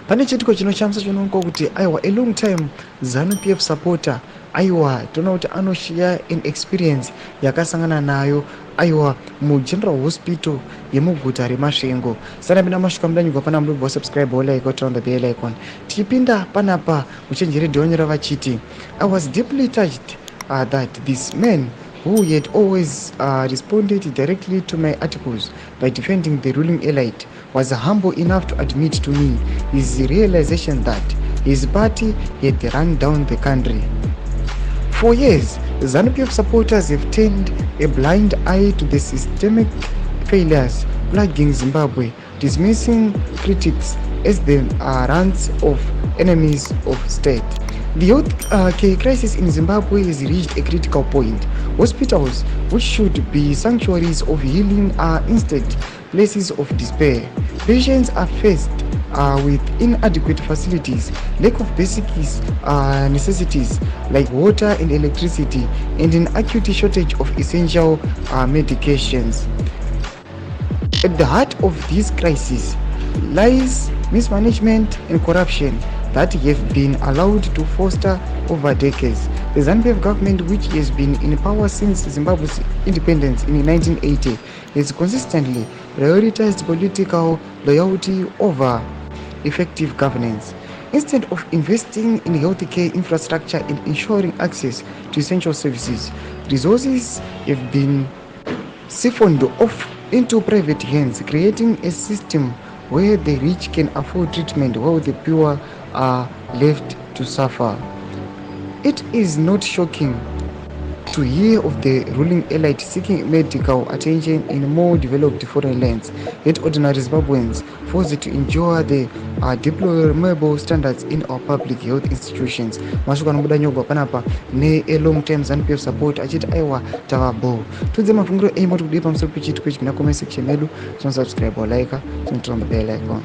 pane chitiko chinoshamisa chinoonekwa kuti aiwa a long time Zanu PF supporter aiwa toona kuti anoshare an experience yakasangana nayo aiwa mugeneral hospital yemuguta reMasvingo. Sana mina mashuka mudanyigwa pana mudobva subscribe like turn on the bell icon. Tichipinda panapa muchenjeri ndionyera vachiti I was deeply touched that this man who had always responded directly to my articles by defending the ruling elite was humble enough to admit to me his realization that his party had run down the country. For years, Zanu PF supporters have turned a blind eye to the systemic failures plaguing Zimbabwe, dismissing critics as the rants of enemies of state. The health care crisis in Zimbabwe has reached a critical point. Hospitals, which should be sanctuaries of healing, are instead places of despair. Patients are faced with inadequate facilities, lack of basic necessities like water and electricity, and an acute shortage of essential medications. At the heart of this crisis lies mismanagement and corruption that have been allowed to foster over decades. The Zanu PF government, which has been in power since Zimbabwe's independence in 1980, has consistently prioritized political loyalty over effective governance. Instead of investing in healthcare infrastructure and ensuring access to essential services, resources have been siphoned off into private hands, creating a system where the rich can afford treatment while the poor are left to suffer. It is not shocking to hear of the ruling elite seeking medical attention in more developed foreign lands, yet ordinary Zimbabweans forced to endure the deplorable standards in our public health institutions. Mashuka nomuda nyogwa panapa ne a long time Zanu PF support achiti aiwa tavabo tudze mafungiro aimoti kudii pamusoro pechitiko ichi kuna comment section yedu. Subscribe or like, turn on the bell icon.